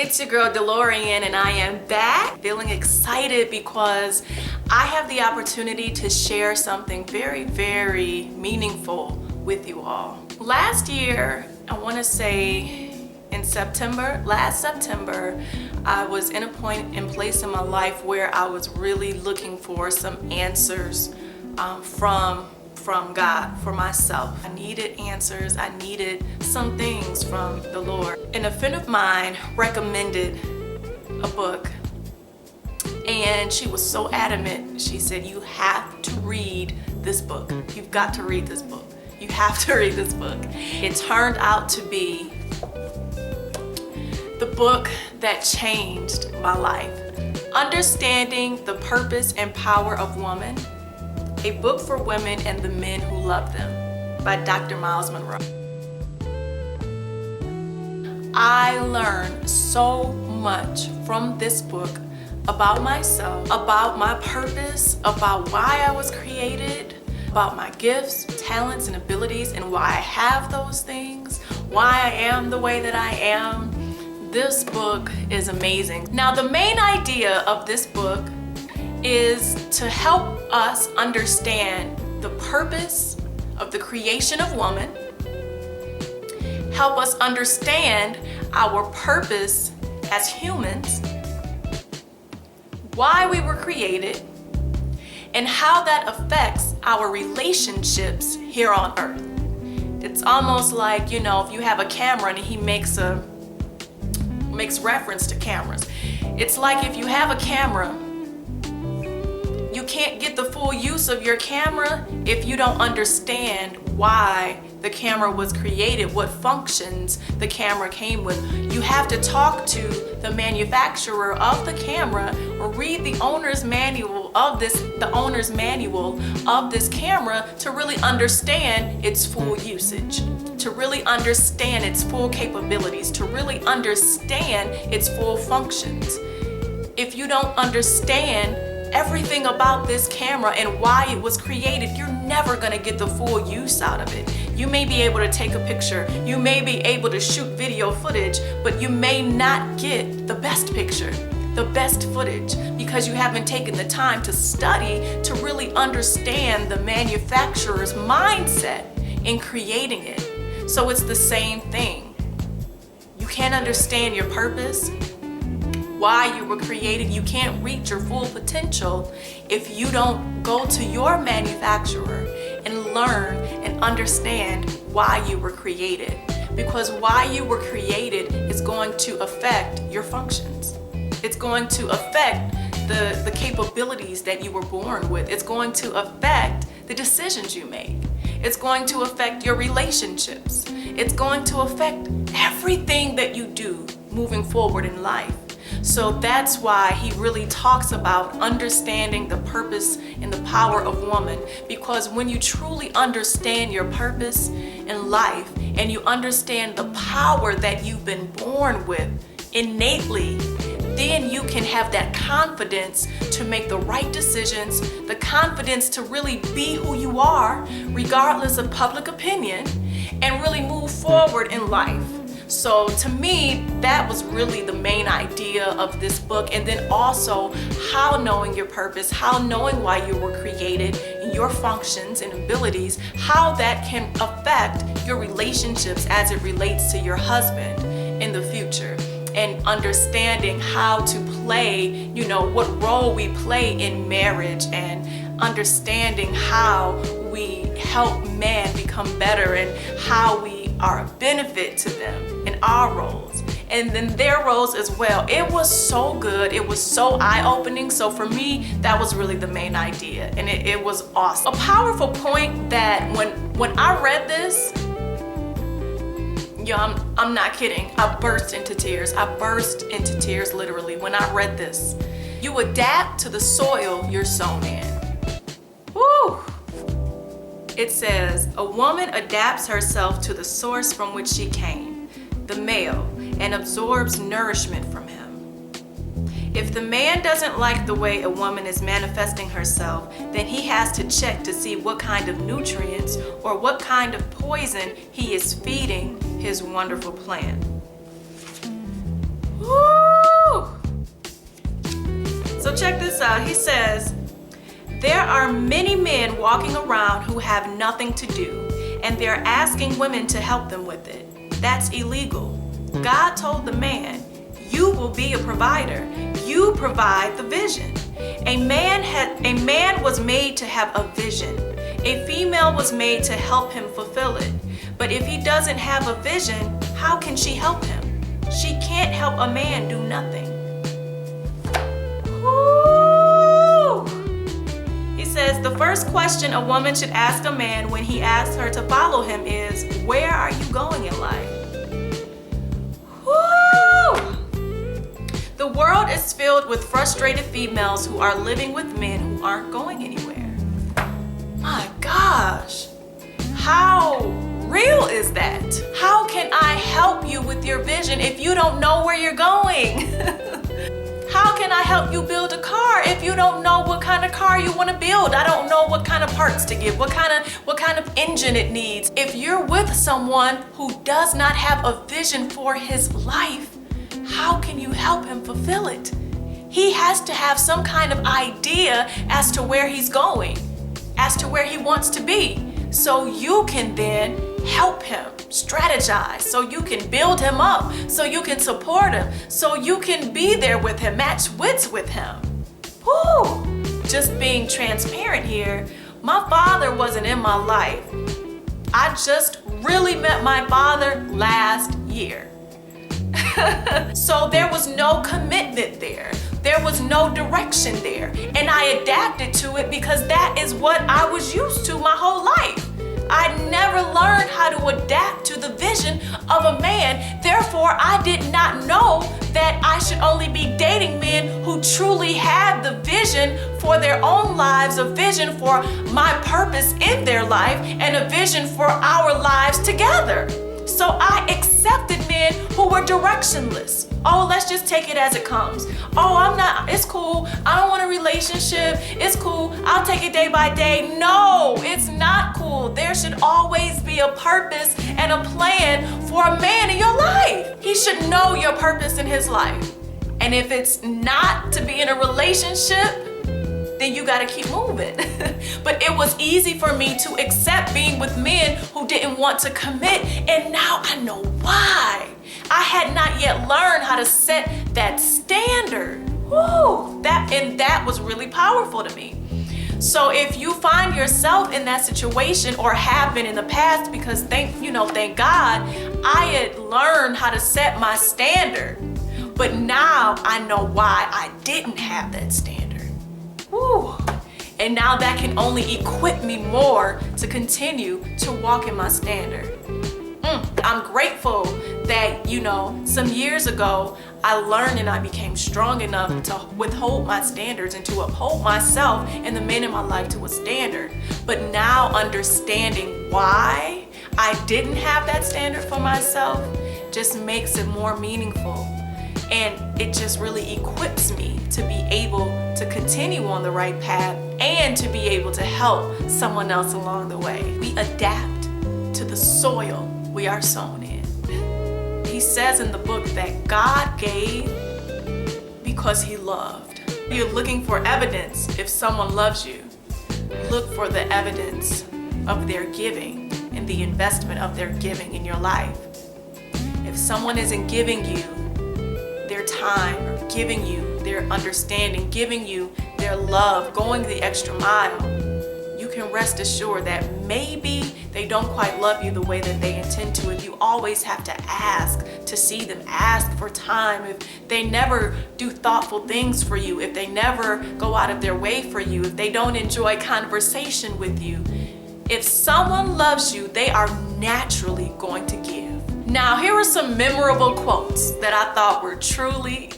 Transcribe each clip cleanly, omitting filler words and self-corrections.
It's your girl DeLaurian, and I am back feeling excited because I have the opportunity to share something very, very meaningful with you all. Last year, I want to say in last September, I was in a point and place in my life where I was really looking for some answers from God for myself. I needed answers. I needed some things from the Lord. And a friend of mine recommended a book, and she was so adamant. She said, "You have to read this book. You've got to read this book. You have to read this book." It turned out to be the book that changed my life. Understanding the Purpose and Power of Woman, a book for women and the men who love them, by Dr. Miles Monroe. I learned so much from this book about myself, about my purpose, about why I was created, about my gifts, talents, and abilities, and why I have those things, why I am the way that I am. This book is amazing. Now, the main idea of this book is to help us understand the purpose of the creation of woman, help us understand our purpose as humans, why we were created, and how that affects our relationships here on earth. It's almost like, if you have a camera and he makes reference to cameras. It's like if you have a camera, you can't get the full use of your camera if you don't understand why the camera was created, what functions the camera came with. You have to talk to the manufacturer of the camera or read the owner's manual of this camera to really understand its full usage, to really understand its full capabilities, to really understand its full functions. If you don't understand everything about this camera and why it was created, you're never gonna get the full use out of it. You may be able to take a picture, you may be able to shoot video footage, but you may not get the best picture, the best footage, because you haven't taken the time to study to really understand the manufacturer's mindset in creating it. So it's the same thing. You can't understand your purpose, why you were created. You can't reach your full potential if you don't go to your manufacturer and learn and understand why you were created. Because why you were created is going to affect your functions. It's going to affect the capabilities that you were born with. It's going to affect the decisions you make. It's going to affect your relationships. It's going to affect everything that you do moving forward in life. So that's why he really talks about understanding the purpose and the power of woman. Because when you truly understand your purpose in life and you understand the power that you've been born with innately, then you can have that confidence to make the right decisions, the confidence to really be who you are, regardless of public opinion, and really move forward in life. So to me, that was really the main idea of this book. And then also how knowing your purpose, how knowing why you were created and your functions and abilities, how that can affect your relationships as it relates to your husband in the future. And understanding how to play, what role we play in marriage, and understanding how we help men become better and how we are a benefit to them in our roles and then their roles as well. It was so good. It was so eye-opening. So for me, that was really the main idea, and it was awesome. A powerful point that when I read this, I'm not kidding. I burst into tears. I burst into tears literally when I read this. You adapt to the soil you're sown in. Woo! It says, a woman adapts herself to the source from which she came, the male, and absorbs nourishment from him. If the man doesn't like the way a woman is manifesting herself, then he has to check to see what kind of nutrients or what kind of poison he is feeding his wonderful plant. Woo! So check this out. He says, there are many men walking around who have nothing to do, and they're asking women to help them with it. That's illegal. God told the man, you will be a provider. You provide the vision. A man was made to have a vision. A female was made to help him fulfill it. But if he doesn't have a vision, how can she help him? She can't help a man do nothing. Woo! He says the first question a woman should ask a man when he asks her to follow him is, where are you going in life? Woo! The world is filled with frustrated females who are living with men who aren't going anywhere. My gosh, how real is that? How can I help you with your vision if you don't know where you're going? How can I help you build a car if you don't know what kind of car you want to build? I don't know what kind of parts to give, what kind of engine it needs. If you're with someone who does not have a vision for his life, how can you help him fulfill it? He has to have some kind of idea as to where he's going, as to where he wants to be, so you can then help him strategize, so you can build him up, so you can support him, so you can be there with him, match wits with him. Whew. Just being transparent here, my father wasn't in my life. I just really met my father last year. So there was no commitment there. There was no direction there. And I adapted to it because that is what I was used to my whole life. I never learned how to adapt to the vision of a man. Therefore, I did not know that I should only be dating men who truly have the vision for their own lives, a vision for my purpose in their life, and a vision for our lives together. So I accepted men who were directionless. Oh, let's just take it as it comes. Oh, it's cool. I don't want a relationship. It's cool. I'll take it day by day. No, it's not cool. There should always be a purpose and a plan for a man in your life. He should know your purpose in his life. And if it's not to be in a relationship, then you gotta keep moving. But it was easy for me to accept being with men who didn't want to commit, and now I know why. I had not yet learned how to set that standard. Woo! That was really powerful to me. So if you find yourself in that situation or have been in the past, because thank God, I had learned how to set my standard. But now I know why I didn't have that standard. Woo. And now that can only equip me more to continue to walk in my standard. I'm grateful that, some years ago, I learned and I became strong enough to withhold my standards and to uphold myself and the men in my life to a standard. But now understanding why I didn't have that standard for myself just makes it more meaningful. And it just really equips me to be able to continue on the right path and to be able to help someone else along the way. We adapt to the soil we are sown in. He says in the book that God gave because he loved. You're looking for evidence. If someone loves you, look for the evidence of their giving and the investment of their giving in your life. If someone isn't giving you their time, or giving you their understanding, giving you their love, going the extra mile, you can rest assured that maybe they don't quite love you the way that they intend to. If you always have to ask to see them, ask for time, if they never do thoughtful things for you, if they never go out of their way for you, if they don't enjoy conversation with you, if someone loves you, they are naturally going to give. Now, here are some memorable quotes that I thought were truly,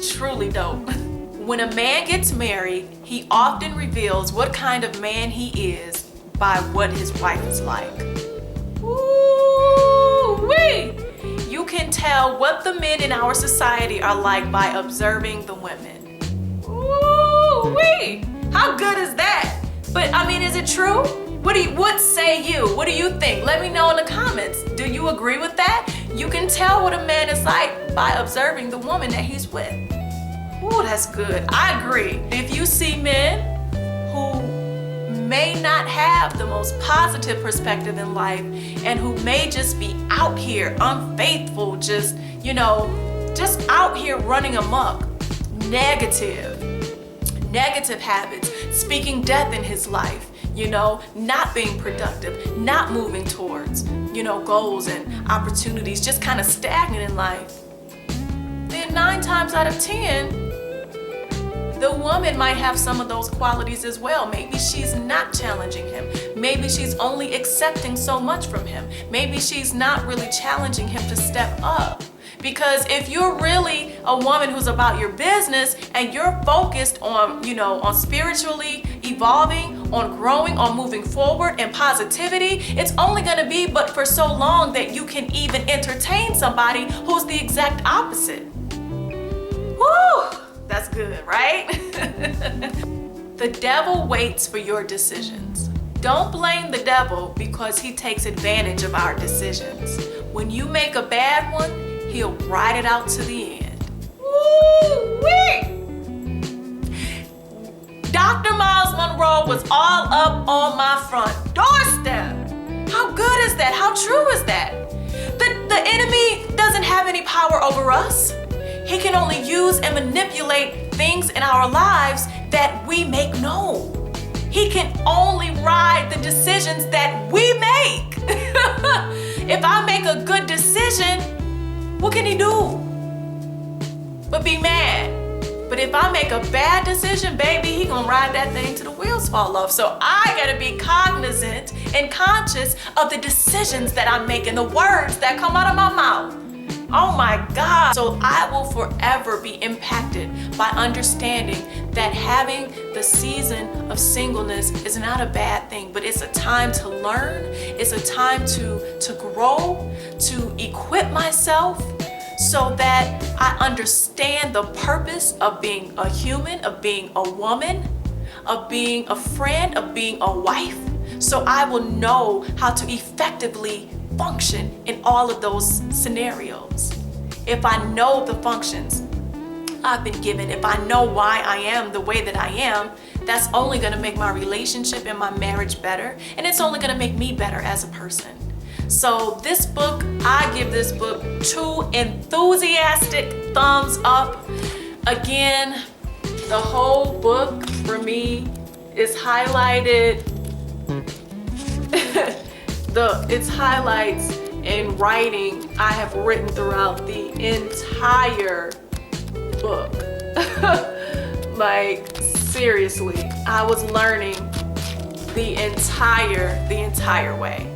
truly dope. When a man gets married, he often reveals what kind of man he is by what his wife is like. Woo-wee! You can tell what the men in our society are like by observing the women. Woo-wee! How good is that? But is it true? What say you? What do you think? Let me know in the comments. Do you agree with that? You can tell what a man is like by observing the woman that he's with. Woo! Ooh, that's good. I agree. If you see men who may not have the most positive perspective in life and who may just be out here unfaithful, just out here running amok, negative habits, speaking death in his life, not being productive, not moving towards, goals and opportunities, just kind of stagnant in life, then 9 times out of 10, the woman might have some of those qualities as well. Maybe she's not challenging him. Maybe she's only accepting so much from him. Maybe she's not really challenging him to step up. Because if you're really a woman who's about your business and you're focused on, on spiritually evolving, on growing, on moving forward and positivity, it's only gonna be but for so long that you can even entertain somebody who's the exact opposite. Woo! That's good, right? The devil waits for your decisions. Don't blame the devil because he takes advantage of our decisions. When you make a bad one, he'll ride it out to the end. Woo-wee! Dr. Miles Monroe was all up on my front doorstep. How good is that? How true is that? The enemy doesn't have any power over us. He can only use and manipulate things in our lives that we make known. He can only ride the decisions that we make. If I make a good decision, what can he do? But be mad. But if I make a bad decision, baby, he gonna ride that thing till the wheels fall off. So I gotta be cognizant and conscious of the decisions that I'm making, the words that come out of my mouth. Oh my God. So I will forever be impacted by understanding that having the season of singleness is not a bad thing, but it's a time to learn. It's a time to grow, to equip myself so that I understand the purpose of being a human, of being a woman, of being a friend, of being a wife. So I will know how to effectively function in all of those scenarios. If I know the functions I've been given, if I know why I am the way that I am, that's only gonna make my relationship and my marriage better, and it's only gonna make me better as a person. So this book, I give this book 2 enthusiastic thumbs up. Again, the whole book for me is highlighted. Its highlights in writing I have written throughout the entire book. Like, seriously, I was learning the entire way.